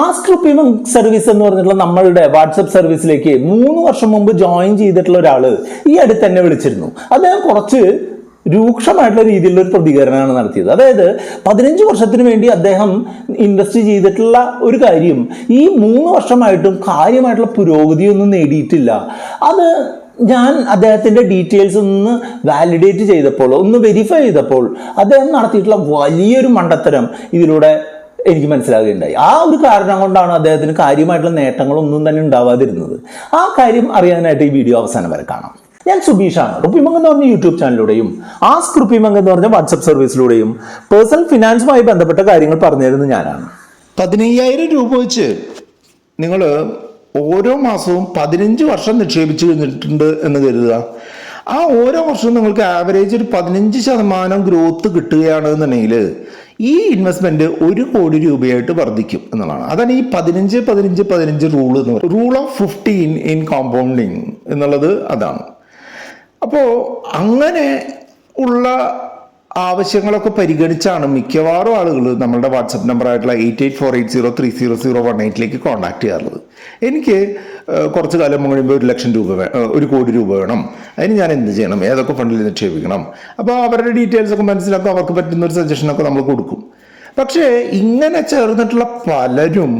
Ask റുപ്പിമം service എന്ന് പറഞ്ഞിട്ടുള്ള നമ്മളുടെ വാട്സപ്പ് സർവീസിലേക്ക് 3 വർഷം മുമ്പ് ജോയിൻ ചെയ്തിട്ടുള്ള ഒരാള് ഈ അടുത്ത് തന്നെ വിളിച്ചിരുന്നു. അദ്ദേഹം കുറച്ച് രൂക്ഷമായിട്ടുള്ള രീതിയിലുള്ള ഒരു പ്രതികരണമാണ് നടത്തിയത്. അതായത് 15 വർഷത്തിന് വേണ്ടി അദ്ദേഹം ഇൻവെസ്റ്റ് ചെയ്തിട്ടുള്ള ഒരു കാര്യം ഈ 3 വർഷമായിട്ടും കാര്യമായിട്ടുള്ള പുരോഗതിയൊന്നും നേടിയിട്ടില്ല. അത് ഞാൻ അദ്ദേഹത്തിൻ്റെ ഡീറ്റെയിൽസ് ഒന്ന് വാലിഡേറ്റ് ചെയ്തപ്പോൾ, ഒന്ന് വെരിഫൈ ചെയ്തപ്പോൾ അദ്ദേഹം നടത്തിയിട്ടുള്ള വലിയൊരു മണ്ടത്തരം ഇതിലൂടെ എനിക്ക് മനസ്സിലാകുകയുണ്ടായി. ആ ഒരു കാരണം കൊണ്ടാണ് അദ്ദേഹത്തിന് കാര്യമായിട്ടുള്ള നേട്ടങ്ങളൊന്നും തന്നെ ഉണ്ടാവാതിരുന്നത്. ആ കാര്യം അറിയാനായിട്ട് ഈ വീഡിയോ അവസാനം വരെ കാണാം. ഞാൻ സുബീഷാണ്. റുപ്പിമംഗ് എന്ന് പറഞ്ഞ യൂട്യൂബ് ചാനലിലൂടെയും ആസ്ക് റുപ്പിമംഗ് എന്ന് പറഞ്ഞ വാട്സപ്പ് സർവീസിലൂടെയും പേഴ്സണൽ ഫിനാൻസുമായി ബന്ധപ്പെട്ട കാര്യങ്ങൾ പറഞ്ഞു തരുന്നത് ഞാനാണ്. 15,000 രൂപ വെച്ച് നിങ്ങൾ ഓരോ മാസവും 15 വർഷം നിക്ഷേപിച്ചു കഴിഞ്ഞിട്ടുണ്ട് എന്ന് കരുതുക. ആ ഓരോ വർഷവും നിങ്ങൾക്ക് ആവറേജ് ഒരു 15% ഗ്രോത്ത് കിട്ടുകയാണെന്നുണ്ടെങ്കിൽ ഈ ഇൻവെസ്റ്റ്മെന്റ് 1 കോടി രൂപയായിട്ട് വർദ്ധിക്കും എന്നുള്ളതാണ്. അതാണ് ഈ 15-15-15 റൂൾ എന്ന് പറയുന്നത്. റൂൾ ഓഫ് 15 ഇൻ കോമ്പൗണ്ടിങ് എന്നുള്ളത് അതാണ്. അപ്പോൾ അങ്ങനെ ഉള്ള ആവശ്യങ്ങളൊക്കെ പരിഗണിച്ചാണ് മിക്കവാറും ആളുകൾ നമ്മളുടെ വാട്സപ്പ് നമ്പറായിട്ടുള്ള 8848030018 കോൺടാക്ട് ചെയ്യാറുള്ളത്. എനിക്ക് കുറച്ച് കാലം കഴിയുമ്പോൾ 1 ലക്ഷം രൂപ 1 കോടി രൂപ വേണം, അതിന് ഞാൻ എന്ത് ചെയ്യണം, ഏതൊക്കെ ഫണ്ടിൽ നിക്ഷേപിക്കണം, അപ്പോൾ അവരുടെ ഡീറ്റെയിൽസ് ഒക്കെ മനസ്സിലാക്കും, അവർക്ക് പറ്റുന്ന ഒരു സജഷനൊക്കെ നമ്മൾ കൊടുക്കും. പക്ഷേ ഇങ്ങനെ ചേർന്നിട്ടുള്ള പലരും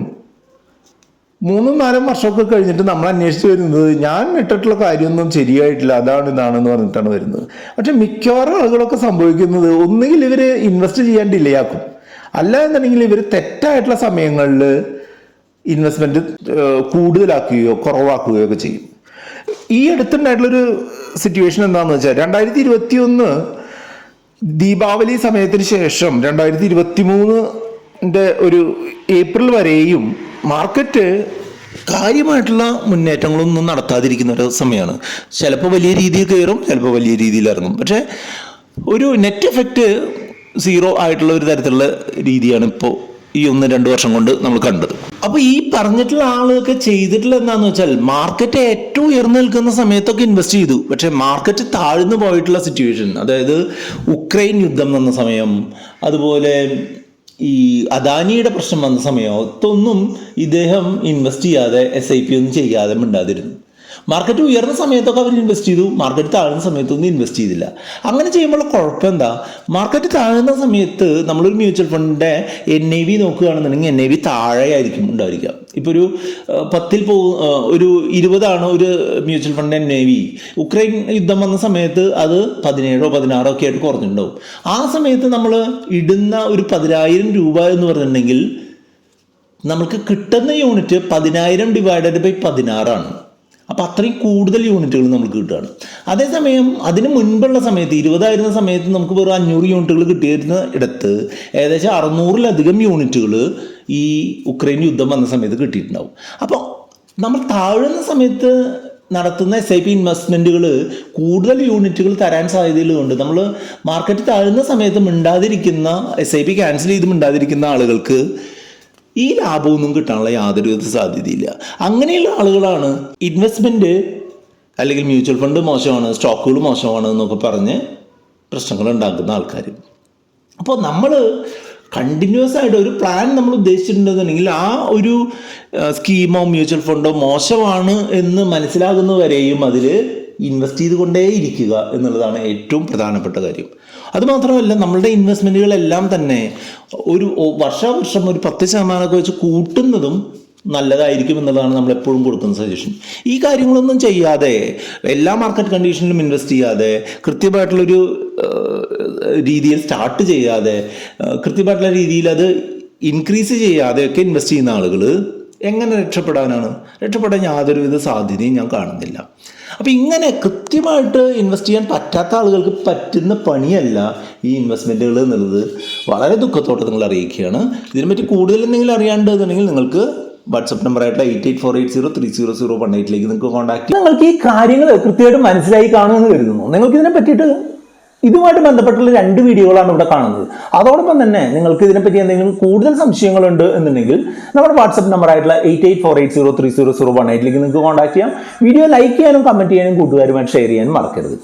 3-4 വർഷമൊക്കെ കഴിഞ്ഞിട്ട് നമ്മൾ അന്വേഷിച്ച് വരുന്നത് ഞാൻ ഇട്ടിട്ടുള്ള കാര്യമൊന്നും ശരിയായിട്ടില്ല, ഇതാണെന്ന് പറഞ്ഞിട്ടാണ് വരുന്നത്. പക്ഷെ മിക്കവാറും ആളുകളൊക്കെ സംഭവിക്കുന്നത് ഒന്നുകിൽ ഇവർ ഇൻവെസ്റ്റ് ചെയ്യാൻ ഡിലേ ആക്കും, അല്ല എന്നുണ്ടെങ്കിൽ ഇവർ തെറ്റായിട്ടുള്ള സമയങ്ങളിൽ ഇൻവെസ്റ്റ്മെന്റ് കൂടുതലാക്കുകയോ കുറവാക്കുകയോ ഒക്കെ ചെയ്യും. ഈ അടുത്തുണ്ടായിട്ടുള്ളൊരു സിറ്റുവേഷൻ എന്താണെന്ന് വെച്ചാൽ 2021 ദീപാവലി സമയത്തിന് ശേഷം 2023 ഒരു ഏപ്രിൽ വരെയും മാർക്കറ്റ് കാര്യമായിട്ടുള്ള മുന്നേറ്റങ്ങളൊന്നും നടത്താതിരിക്കുന്ന ഒരു സമയമാണ്. ചിലപ്പോൾ വലിയ രീതിയിൽ കയറും, ചിലപ്പോൾ വലിയ രീതിയിൽ ഇറങ്ങും. പക്ഷേ ഒരു നെറ്റ് എഫക്റ്റ് 0 ആയിട്ടുള്ള ഒരു തരത്തിലുള്ള രീതിയാണ് ഇപ്പോൾ ഈ 1-2 വർഷം കൊണ്ട് നമ്മൾ കണ്ടത്. അപ്പോൾ ഈ പറഞ്ഞിട്ടുള്ള ആളൊക്കെ ചെയ്തിട്ടുള്ള എന്താണെന്ന് വെച്ചാൽ മാർക്കറ്റ് ഏറ്റവും ഉയർന്നു നിൽക്കുന്ന സമയത്തൊക്കെ ഇൻവെസ്റ്റ് ചെയ്തു. പക്ഷെ മാർക്കറ്റ് താഴ്ന്നു പോയിട്ടുള്ള സിറ്റുവേഷൻ, അതായത് ഉക്രൈൻ യുദ്ധം വന്ന സമയം, അതുപോലെ ഈ അദാനിയുടെ പ്രശ്നം വന്ന സമയത്തൊന്നും ഇദ്ദേഹം ഇൻവെസ്റ്റ് ചെയ്യാതെ SIP ഒന്നും ചെയ്യാതെ മിണ്ടാതിരുന്നു. മാർക്കറ്റ് ഉയർന്ന സമയത്തൊക്കെ അവർ ഇൻവെസ്റ്റ് ചെയ്തു, മാർക്കറ്റ് താഴ്ന്ന സമയത്തൊന്നും ഇൻവെസ്റ്റ് ചെയ്തില്ല. അങ്ങനെ ചെയ്യുമ്പോൾ കുഴപ്പം എന്താ, മാർക്കറ്റ് താഴ്ന്ന സമയത്ത് നമ്മളൊരു മ്യൂച്വൽ ഫണ്ടിൻ്റെ NAV നോക്കുകയാണെന്നുണ്ടെങ്കിൽ NAV താഴെയായിരിക്കും ഉണ്ടായിരിക്കുക. ഇപ്പോൾ ഒരു 10 ഒരു 20 ഒരു മ്യൂച്വൽ ഫണ്ട് NAV. ഉക്രൈൻ യുദ്ധം വന്ന സമയത്ത് അത് 17-16 ഒക്കെ ആയിട്ട് കുറഞ്ഞിട്ടുണ്ടാവും. ആ സമയത്ത് നമ്മൾ ഇടുന്ന ഒരു 10,000 രൂപ എന്ന് പറഞ്ഞിട്ടുണ്ടെങ്കിൽ നമുക്ക് കിട്ടുന്ന യൂണിറ്റ് 10,000 ഡിവൈഡഡ് ബൈ 16 ആണ്. അപ്പോൾ അത്രയും കൂടുതൽ യൂണിറ്റുകൾ നമുക്ക് കിട്ടുകയാണ്. അതേസമയം അതിന് മുൻപുള്ള സമയത്ത് 20 ആയിരുന്ന സമയത്ത് നമുക്ക് വെറും 500 യൂണിറ്റുകൾ കിട്ടിയിരുന്ന ഇടത്ത് ഏകദേശം 600-ലധികം യൂണിറ്റുകൾ ഈ ഉക്രൈൻ യുദ്ധം വന്ന സമയത്ത് കിട്ടിയിട്ടുണ്ടാവും. അപ്പോൾ നമ്മൾ താഴുന്ന സമയത്ത് നടത്തുന്ന SIP ഇൻവെസ്റ്റ്മെൻറ്റുകൾ കൂടുതൽ യൂണിറ്റുകൾ തരാൻ സാധ്യതയുള്ളതുകൊണ്ട് നമ്മൾ മാർക്കറ്റ് താഴുന്ന സമയത്ത് മിണ്ടാതിരിക്കുന്ന SIP ക്യാൻസൽ ചെയ്ത് മിണ്ടാതിരിക്കുന്ന ആളുകൾക്ക് ഈ ലാഭമൊന്നും കിട്ടാനുള്ള യാതൊരുവിധ സാധ്യതയില്ല. അങ്ങനെയുള്ള ആളുകളാണ് ഇൻവെസ്റ്റ്മെൻറ്റ് അല്ലെങ്കിൽ മ്യൂച്വൽ ഫണ്ട് മോശമാണ്, സ്റ്റോക്കുകൾ മോശമാണ് എന്നൊക്കെ പറഞ്ഞ് പ്രശ്നങ്ങൾ ഉണ്ടാക്കുന്ന ആൾക്കാർ. അപ്പോൾ നമ്മൾ കണ്ടിന്യൂസ് ആയിട്ട് ഒരു പ്ലാൻ നമ്മൾ ഉദ്ദേശിച്ചിട്ടുണ്ടെന്നുണ്ടെങ്കിൽ ആ ഒരു സ്കീമോ മ്യൂച്വൽ ഫണ്ടോ മോശമാണ് എന്ന് മനസ്സിലാകുന്നവരെയും അതിൽ ഇൻവെസ്റ്റ് ചെയ്തുകൊണ്ടേ ഇരിക്കുക എന്നുള്ളതാണ് ഏറ്റവും പ്രധാനപ്പെട്ട കാര്യം. അതുമാത്രമല്ല, നമ്മളുടെ ഇൻവെസ്റ്റ്മെൻറ്റുകളെല്ലാം തന്നെ ഒരു വർഷാവർഷം ഒരു 10% വെച്ച് കൂട്ടുന്നതും നല്ലതായിരിക്കും എന്നുള്ളതാണ് നമ്മൾ എപ്പോഴും കൊടുക്കുന്ന സജഷൻ. ഈ കാര്യങ്ങളൊന്നും ചെയ്യാതെ എല്ലാ മാർക്കറ്റ് കണ്ടീഷനിലും ഇൻവെസ്റ്റ് ചെയ്യാതെ കൃത്യമായിട്ടുള്ളൊരു രീതിയിൽ സ്റ്റാർട്ട് ചെയ്യാതെ കൃത്യമായിട്ടുള്ള രീതിയിൽ അത് ഇൻക്രീസ് ചെയ്യാതെയൊക്കെ ഇൻവെസ്റ്റ് ചെയ്യുന്ന ആളുകൾ എങ്ങനെ രക്ഷപ്പെടാനാണ്? രക്ഷപ്പെടാൻ യാതൊരുവിധ സാധ്യതയും ഞാൻ കാണുന്നില്ല. അപ്പോൾ ഇങ്ങനെ കൃത്യമായിട്ട് ഇൻവെസ്റ്റ് ചെയ്യാൻ പറ്റാത്ത ആളുകൾക്ക് പറ്റുന്ന പണിയല്ല ഈ ഇൻവെസ്റ്റ്മെൻറ്റുകൾ എന്നുള്ളത് വളരെ ദുഃഖത്തോടെ നിങ്ങൾ അറിയിക്കുകയാണ്. ഇതിനെപ്പറ്റി കൂടുതൽ എന്തെങ്കിലും അറിയാണ്ടെന്നുണ്ടെങ്കിൽ നിങ്ങൾക്ക് വാട്സപ്പ് നമ്പറായിട്ടുള്ള 8848030018 നിങ്ങൾക്ക് കോൺടാക്ട് ചെയ്യാം. നിങ്ങൾക്ക് ഈ കാര്യങ്ങൾ കൃത്യമായിട്ട് മനസ്സിലായി കാണുമെന്ന് കരുതുന്നു. നിങ്ങൾക്ക് ഇതിനെ പറ്റിയിട്ട് ഇതുമായിട്ട് ബന്ധപ്പെട്ടുള്ള 2 വീഡിയോകളാണ് ഇവിടെ കാണുന്നത്. അതോടൊപ്പം തന്നെ നിങ്ങൾക്ക് ഇതിനെപ്പറ്റി എന്തെങ്കിലും കൂടുതൽ സംശയങ്ങളുണ്ട് എന്നുണ്ടെങ്കിൽ നമ്മുടെ വാട്സപ്പ് നമ്പറായിട്ടുള്ള 8848030018 നിങ്ങൾക്ക് കോൺടാക്ട് ചെയ്യാം. വീഡിയോ ലൈക്ക് ചെയ്യാനും കമൻറ്റ് ചെയ്യാനും കൂട്ടുകാരുമായിട്ട് ഷെയർ ചെയ്യാനും മറക്കരുത്.